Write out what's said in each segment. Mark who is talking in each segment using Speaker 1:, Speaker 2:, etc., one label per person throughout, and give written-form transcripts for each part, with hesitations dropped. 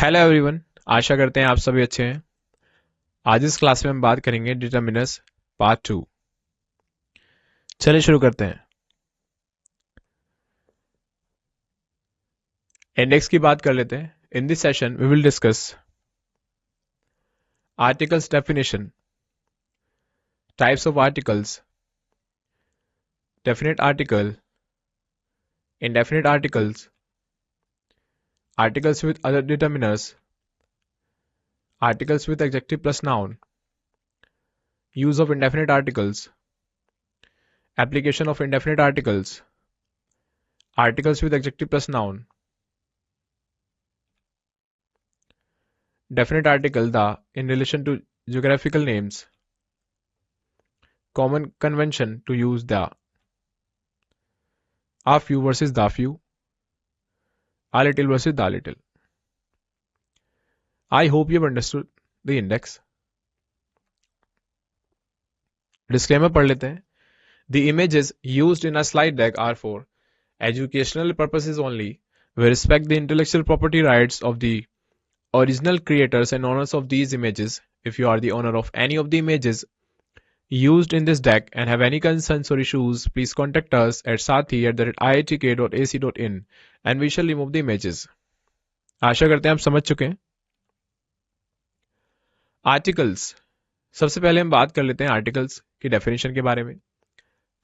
Speaker 1: Hello everyone. आशा करते हैं आप सभी अच्छे हैं। आज इस क्लास में हम बात करेंगे डिटर्मिनर्स पार्ट 2। चलिए शुरू करते हैं। इंडेक्स की बात कर लेते हैं। In this session we will discuss articles definition, types of articles, definite article, indefinite articles, articles with other determiners, articles with adjective plus noun, use of indefinite articles, application of indefinite articles, articles with adjective plus noun, definite article the in relation to geographical names, common convention to use the, a few versus the few, a little versus the little. I hope you have understood the index. Disclaimer पढ़ लेते हैं. The images used in a slide deck are for educational purposes only. We respect the intellectual property rights of the original creators and owners of these images. If you are the owner of any of the images used in this deck and have any concerns or issues, please contact us at sathi@iitk.ac.in and we shall remove the images. आशा करते हैं आप समझ चुके हैं. Articles, सबसे पहले हम बात कर लेते हैं आर्टिकल्स की डेफिनेशन के बारे में.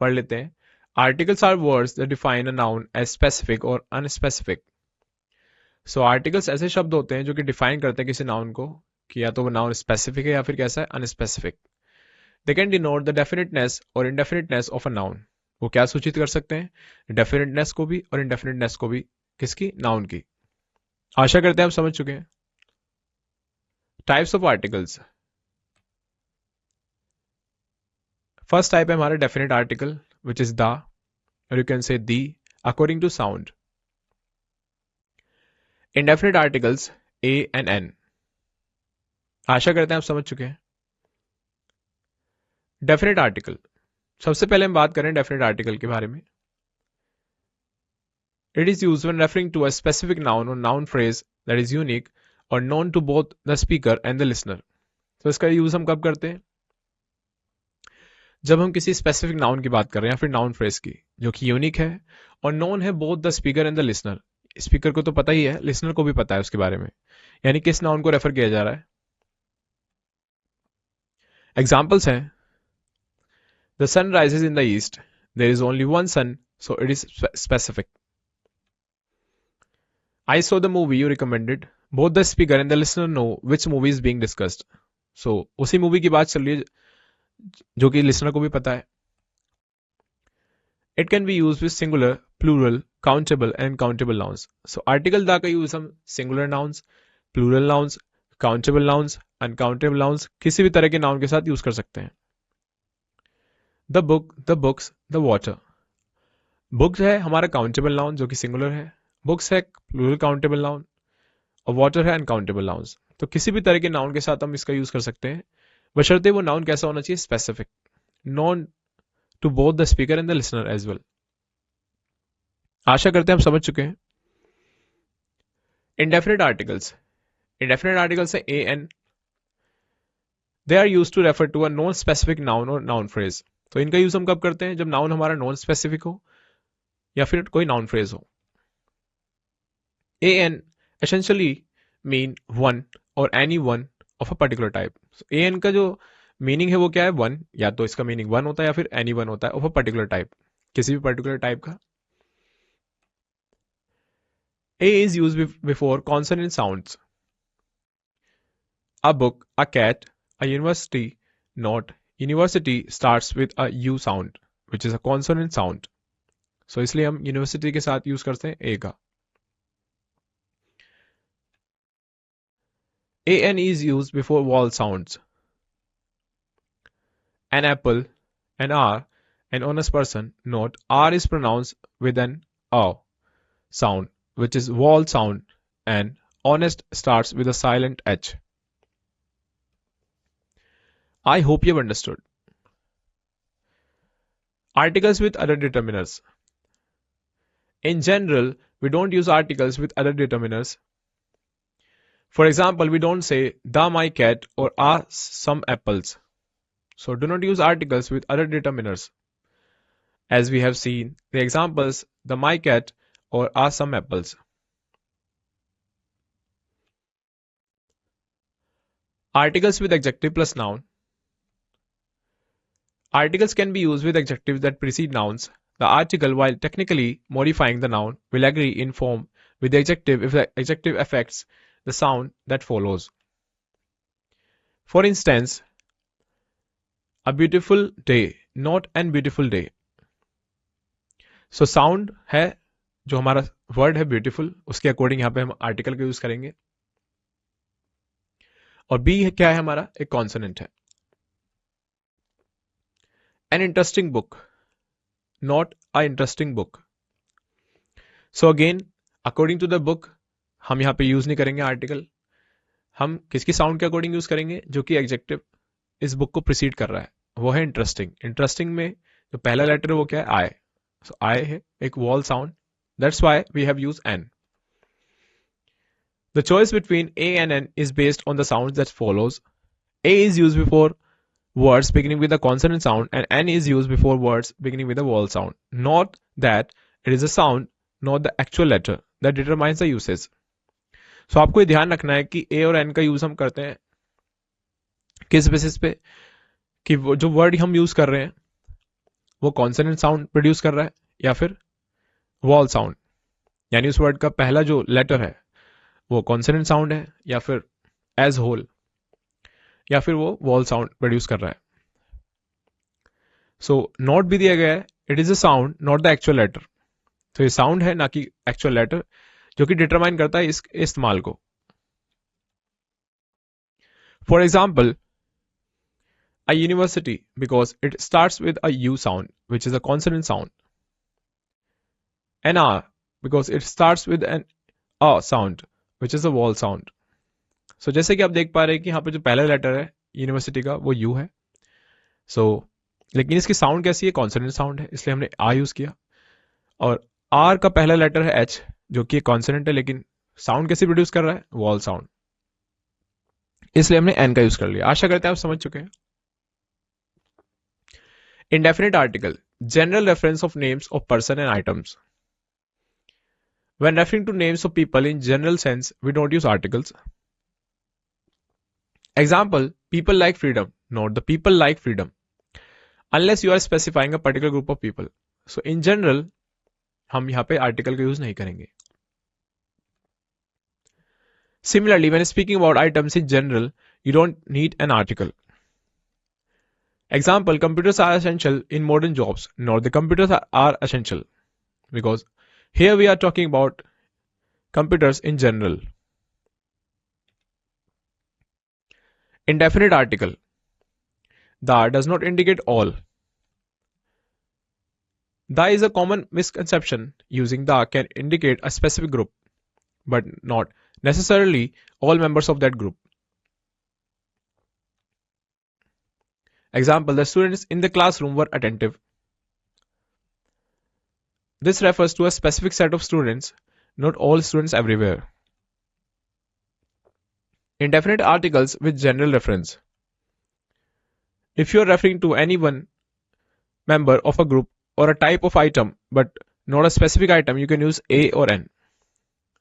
Speaker 1: पढ़ लेते हैं. Articles are words that define a noun as specific और अनस्पेसिफिक. सो आर्टिकल्स ऐसे शब्द होते हैं जो कि डिफाइन करते हैं किसी नाउन को कि या तो वो नाउन स्पेसिफिक है या फिर कैसा है, unspecific. They can denote the definiteness और इनडेफिनेटनेस ऑफ अ नाउन. वो क्या सूचित कर सकते हैं, डेफिनेटनेस को भी और इनडेफिनेटनेस को भी. किसकी, नाउन की. आशा करते हैं आप समझ चुके हैं. Types of articles. First type है हमारा definite article which is the, और you can say the according to sound. Indefinite articles a and an. आशा करते हैं आप समझ चुके हैं. डेफिनेट आर्टिकल, सबसे पहले हम बात करें डेफिनेट आर्टिकल के बारे में. It is used when referring to a specific noun और noun phrase that is unique और known to both the speaker and the listener. तो इसका यूज हम कब करते हैं, जब हम किसी स्पेसिफिक नाउन की बात कर रहे हैं या फिर नाउन फ्रेज की जो कि यूनिक है और नोन है both the speaker and the listener. Speaker को तो पता ही है, लिसनर को भी पता है उसके बारे में, यानी किस नाउन को रेफर किया जा रहा है. एग्जाम्पल्स हैं. The sun rises in the east, there is only one sun so it is specific. I saw the movie you recommended, both the speaker and the listener know which movie is being discussed. So उसी मूवी की बात चल रही है जो कि listener को भी पता है. It can be use with singular, plural, countable and countable nouns. So article the का यूज हम singular nouns, plural nouns, countable nouns, uncountable nouns, किसी भी तरह के नाउन के साथ यूज कर सकते हैं. The book, the books, the water. Book है हमारा काउंटेबल नाउन जो कि सिंगुलर है, बुक्स है प्लूरल काउंटेबल नाउन, और वाटर है अनकाउंटेबल नाउन्स. तो किसी भी तरह के नाउन के साथ हम इसका यूज कर सकते हैं, बशर्ते वो नाउन कैसा होना चाहिए, specific, known to both the speaker and the listener as well. आशा करते हैं हम समझ चुके हैं. Indefinite articles. इंडेफिनेट आर्टिकल्स है a an. They are use to refer to a non specific noun और नाउन फ्रेज. तो इनका यूज हम कब करते हैं, जब नाउन हमारा नॉन स्पेसिफिक हो या फिर कोई नाउन फ्रेज हो. A an essentially mean one और any one of a particular type. A an का जो मीनिंग है वो क्या है, वन, या तो इसका मीनिंग वन होता है या फिर एनी वन होता है ऑफ अ पर्टिकुलर टाइप, किसी भी पर्टिकुलर टाइप का. A is used before consonant sounds. A book, a cat, a university. Not university starts with a U sound, which is a consonant sound. So इसलिए हम university के साथ use करते हैं A का. An is used before vowel sounds. An apple, an R, an honest person. Note R is pronounced with an A sound, which is vowel sound, and honest starts with a silent H. I hope you have understood. Articles with other determiners. In general, we don't use articles with other determiners. For example, we don't say the my cat or are some apples. So do not use articles with other determiners. As we have seen the examples, the my cat or are some apples. Articles with adjective plus noun. Articles can be used with adjectives that precede nouns. The article, while technically modifying the noun, will agree in form with the adjective if the adjective affects the sound that follows. For instance, a beautiful day, not an beautiful day. So sound है जो हमारा word है beautiful, उसके according यहाँ पे हम article का use करेंगे. और बी है क्या है हमारा, एक कॉन्सोनेंट है. An interesting book, not a interesting book. So again, according to the book, हम यहाँ पे यूज नहीं करेंगे आर्टिकल. हम किसकी साउंड के अकॉर्डिंग यूज करेंगे, जो कि एडजेक्टिव इस बुक को प्रिसीड कर रहा है, वो है इंटरेस्टिंग. इंटरेस्टिंग में जो पहला लेटर है वो क्या है, आई. सो आई है एक vowel sound. That's why we have use an. The choice between A and N is based on the sounds that follows. A is used before words beginning with a consonant sound and N is used before words beginning with a vowel sound. Not that it is a sound, not the actual letter that determines the usage. So आपको ये ध्यान रखना है कि A और N का use हम करते हैं किस बेसिस पे, कि वो जो वर्ड हम यूज कर रहे हैं वो कॉन्सोनेंट साउंड प्रोड्यूस कर रहा है या फिर वॉल साउंड, यानी उस वर्ड का पहला जो लेटर है वो कॉन्सोनेंट साउंड है या फिर एज होल, या फिर वो वॉल साउंड प्रोड्यूस कर रहा है. सो नॉट भी दिया गया है, it is a sound not the actual letter. तो ये साउंड है ना कि एक्चुअल लेटर, जो कि डिटरमाइन करता है इस इस्तेमाल को. For example, a university because it starts with a U sound, which is a consonant sound. An R because it starts with an A sound, which is a vowel sound. So जैसे कि आप देख पा रहे हैं कि यहाँ पे जो पहला लेटर है यूनिवर्सिटी का वो U है. So लेकिन इसकी साउंड कैसी है, कॉन्सोनेंट साउंड है, इसलिए हमने आ यूज किया. और R का पहला लेटर है H, जो कि कॉन्सोनेंट है लेकिन साउंड कैसे प्रोड्यूस कर रहा है, वॉल साउंड, इसलिए हमने N का यूज कर लिया. आशा करते हैं आप समझ चुके हैं. Indefinite article, general reference of names of person and items. When referring to names of people in general sense, we don't use articles. Example, people like freedom, not the people like freedom, unless you are specifying a particular group of people. So in general, हम यहाँ पे article का use नहीं करेंगे. Similarly, when speaking about items in general, you don't need an article. Example, computers are essential in modern jobs, not the computers are essential, because here we are talking about computers in general. Indefinite article. The does not indicate all. The is a common misconception. Using the can indicate a specific group, but not necessarily all members of that group. Example, the students in the classroom were attentive. This refers to a specific set of students, not all students everywhere. Indefinite articles with general reference. If you are referring to any one member of a group or a type of item but not a specific item, you can use A or N.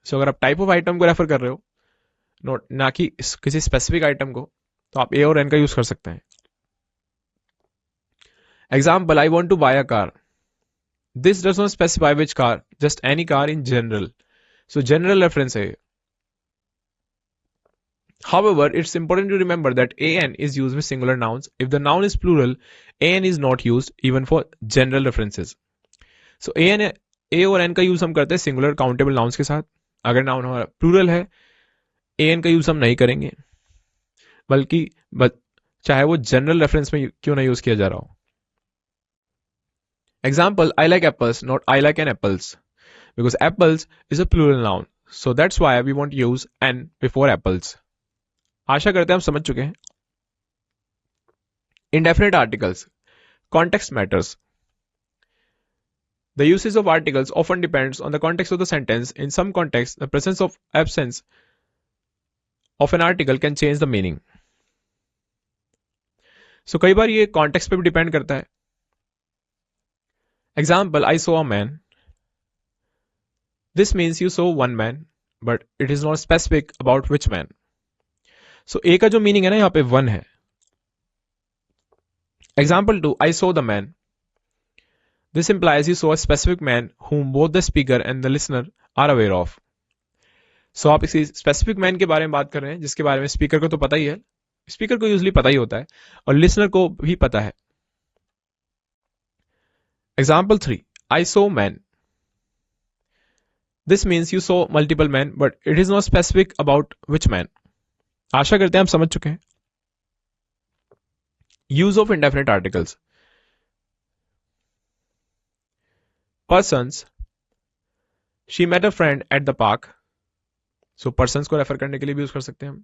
Speaker 1: So अगर आप type of item को refer कर रहे हो ना कि किसी specific item को, तो आप A और N का यूज कर सकते हैं. Example, I want to buy a car. This does not specify which car, just any car in general. So general reference है. However, it's important to remember that an is used with singular nouns. If the noun is plural, an is not used even for general references. So a और n का use हम करते हैं singular countable nouns के साथ. अगर noun हमारा plural है, an का यूज हम नहीं करेंगे, बल्कि चाहे वो जनरल रेफरेंस में क्यों ना यूज किया जा रहा हो. Example, I like apples, not I like an apples, because apples is a plural noun. So that's why we won't use n before apples. आशा करते हैं हम समझ चुके हैं. Indefinite articles. Context matters. The usage of articles often depends on the context of the sentence. In some contexts, the presence of absence of an article can change the meaning. So कई बार ये context पे भी depend करता है. Example, I saw a man. This means you saw one man, but it is not specific about which man. So A का जो meaning है ना यहाँ पे वन है. Example 2, I saw the man. This implies you saw a specific man whom both the speaker and the listener are aware of. So आप इसी specific man के बारे में बात कर रहे हैं जिसके बारे में स्पीकर को तो पता ही है, स्पीकर को यूजली पता ही होता है और लिसनर को भी पता है. Example 3, I saw man. This means you saw multiple men, but it is not specific about which man. आशा करते हैं आप समझ चुके हैं. Use of indefinite articles. Persons. She met a friend at the park. So persons को refer करने के लिए भी यूज कर सकते हैं हम.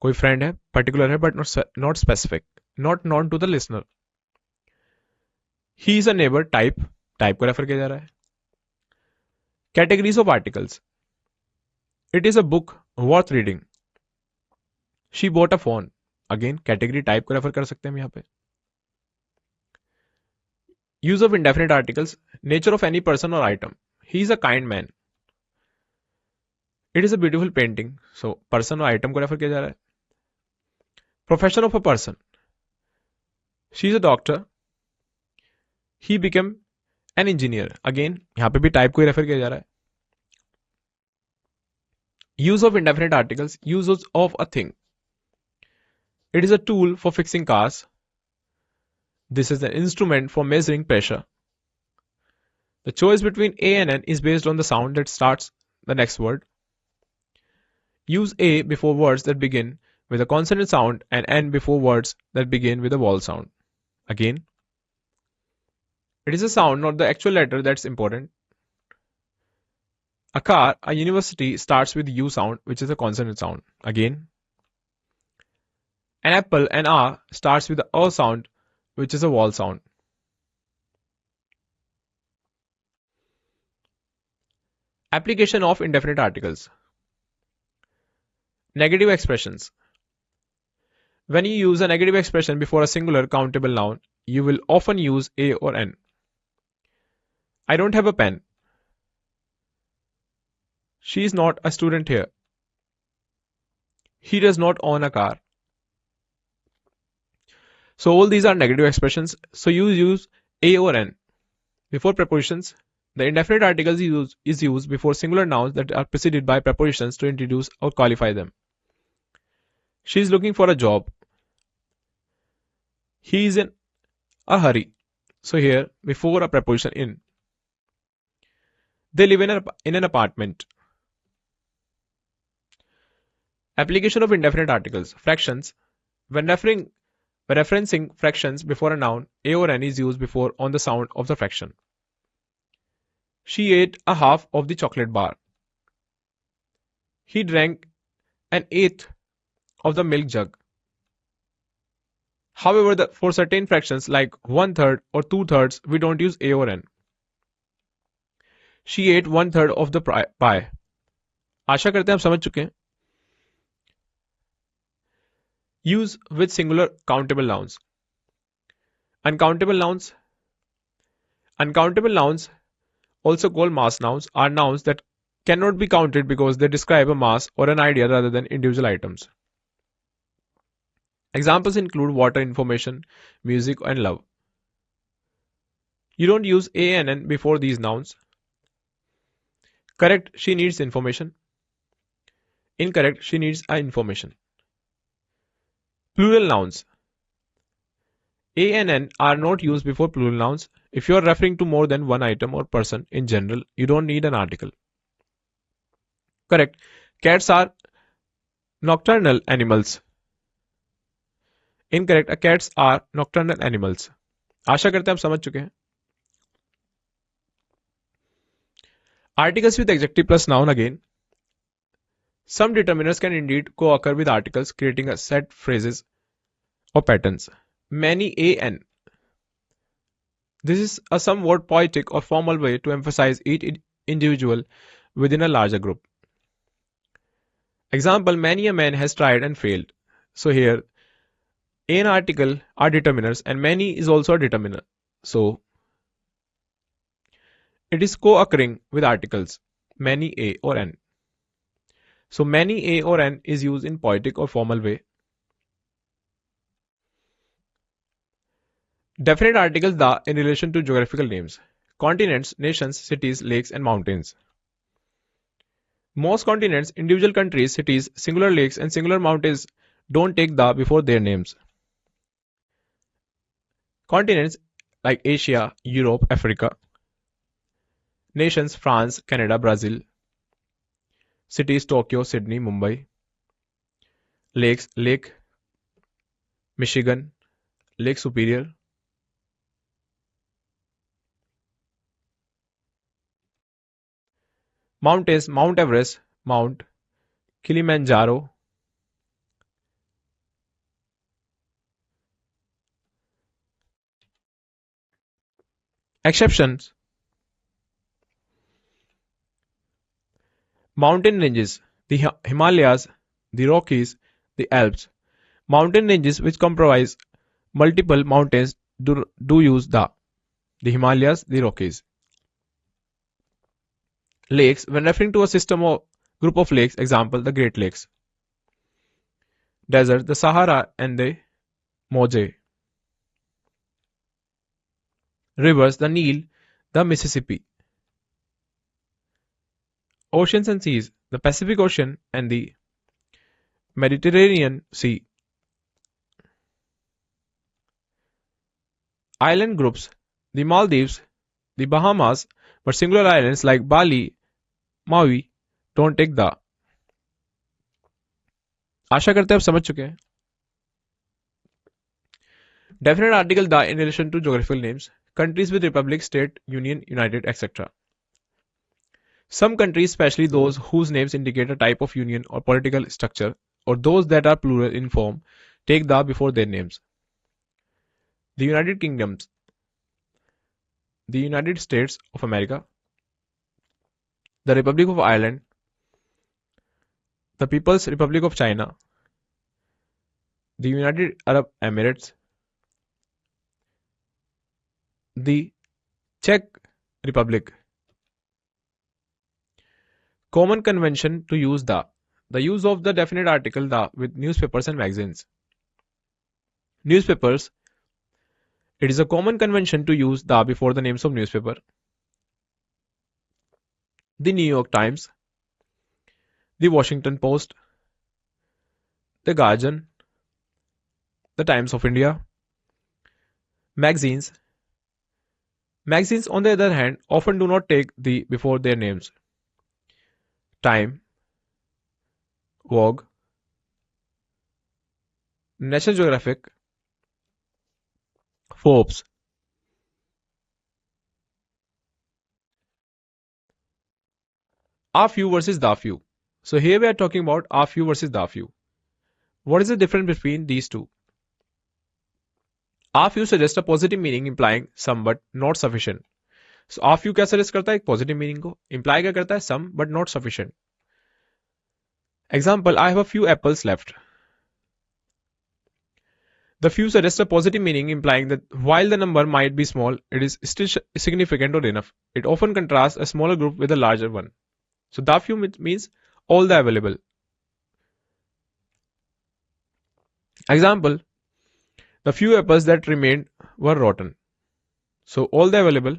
Speaker 1: कोई फ्रेंड है, पर्टिकुलर है, but not specific, not known to the listener. He is a neighbour, type, type को रेफर किया जा रहा है. Categories of articles. It is a book worth reading. She bought a phone. Again category type को refer कर सकते हैं हम यहाँ पे. Use of indefinite articles. Nature of any person और item. He is a kind man. It is a beautiful painting. So person और item को रेफर किया जा रहा है. Profession of a person. She is a doctor. He become an engineer. Again यहां पे भी टाइप को ही रेफर किया जा रहा है. Use of indefinite articles. Use of a thing. It is a tool for fixing cars. This is an instrument for measuring pressure. The choice between A and N is based on the sound that starts the next word. Use A before words that begin with a consonant sound and N before words that begin with a vowel sound. Again, it is a sound, not the actual letter, that's important. A car, a university starts with U sound, which is a consonant sound. Again, an apple, an A starts with the O sound, which is a vowel sound. Application of indefinite articles. Negative expressions. When you use a negative expression before a singular countable noun, you will often use A or N. I don't have a pen. She is not a student here. He does not own a car. So all these are negative expressions. So you use A or N. Before prepositions, the indefinite articles is used before singular nouns that are preceded by prepositions to introduce or qualify them. She is looking for a job. He is in a hurry. So here, before a preposition in. They live in an apartment. Application of indefinite articles. Fractions. When referencing fractions before a noun, A or N is used before on the sound of the fraction. She ate a half of the chocolate bar. He drank an eighth of the milk jug. However, for certain fractions like 1/3 or 2/3, we don't use A or N. She ate 1/3 of the pie. आशा करते हैं आप समझ चुके हैं. Use with singular countable nouns. Uncountable nouns. Uncountable nouns, also called mass nouns, are nouns that cannot be counted because they describe a mass or an idea rather than individual items. Examples include water, information, music, and love. You don't use A and N before these nouns. Correct, she needs information. Incorrect, she needs information. Plural nouns. A and N are not used before plural nouns. If you are referring to more than one item or person in general, you don't need an article. Correct. Cats are nocturnal animals. Incorrect. Cats are nocturnal animals. आशा करते हैं आप समझ चुके हैं. Articles with adjective plus noun again. Some determiners can indeed co-occur with articles, creating a set phrases or patterns. Many A N. This is a somewhat poetic or formal way to emphasize each individual within a larger group. Example, many a man has tried and failed. So here, an article are determiners and many is also a determiner. So it is co-occurring with articles many a or n. So many a or n is used in poetic or formal way. Definite articles the in relation to geographical names. Continents, nations, cities, lakes and mountains. Most continents, individual countries, cities, singular lakes and singular mountains don't take the before their names. Continents like Asia, Europe, Africa. Nations France, Canada, Brazil. Cities Tokyo, Sydney, Mumbai. Lakes Lake Michigan, Lake Superior. Mountains Mount Everest, Mount Kilimanjaro. Exceptions: mountain ranges, the Himalayas, the Rockies, the Alps. Mountain ranges which comprise multiple mountains do use the Himalayas, the Rockies. Lakes, when referring to a system or group of lakes, example the Great Lakes. Desert, the Sahara and the Mojave. Rivers, the Nile, the Mississippi. Oceans and seas, the Pacific Ocean and the Mediterranean Sea. Island groups, the Maldives, the Bahamas, but singular islands like Bali, Maui don't take the. आशा करते हैं आप समझ चुके हैं. Definite article the in relation to geographical names. Countries with republic, state, union, united, etc. Some countries, especially those whose names indicate a type of union or political structure, or those that are plural in form, take the before their names. The United Kingdoms, the United States of America, the Republic of Ireland, the People's Republic of China, the United Arab Emirates, the Czech Republic. Common convention to use the use of the definite article the with newspapers and magazines. Newspapers, it is a common convention to use the before the names of newspaper. The New York Times, the Washington Post, the Guardian, the Times of India. Magazines. Magazines, on the other hand, often do not take the before their names. Time, Vogue, National Geographic, Forbes. A few versus the few. So here we are talking about a few versus the few. What is the difference between these two? A few suggests a positive meaning implying some but not sufficient. So a few क्या suggest करता है एक positive meaning को, imply क्या करता है some but not sufficient. Example, I have a few apples left. The few suggests a positive meaning implying that while the number might be small, it is still significant or enough. It often contrasts a smaller group with a larger one. So the few means all the available. Example, the few apples that remained were rotten. So all the available.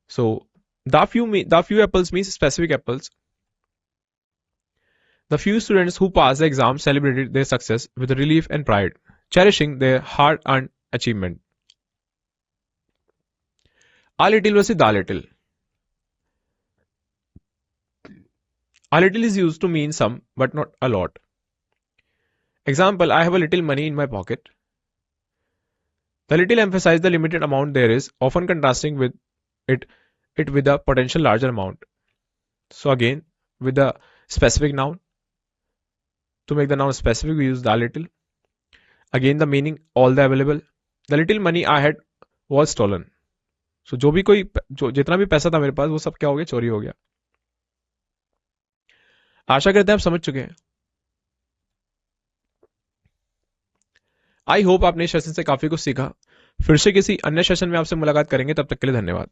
Speaker 1: So the few apples means specific apples. The few students who passed the exam celebrated their success with relief and pride, cherishing their hard-earned achievement. A little versus the little. A little is used to mean some, but not a lot. Example, I have a little money in my pocket. The little emphasizes the limited amount there is, often contrasting with it with a potential larger amount. So again, with the specific noun, to make the noun specific, we use the little. Again, the meaning, all the available. The little money I had was stolen. So जितना भी पैसा था मेरे पास वो सब क्या हो गया, चोरी हो गया. आशा करते हैं आप समझ चुके हैं। आई होप आपने इस सेशन से काफी कुछ सीखा। फिर से किसी अन्य सेशन में आपसे मुलाकात करेंगे, तब तक के लिए धन्यवाद।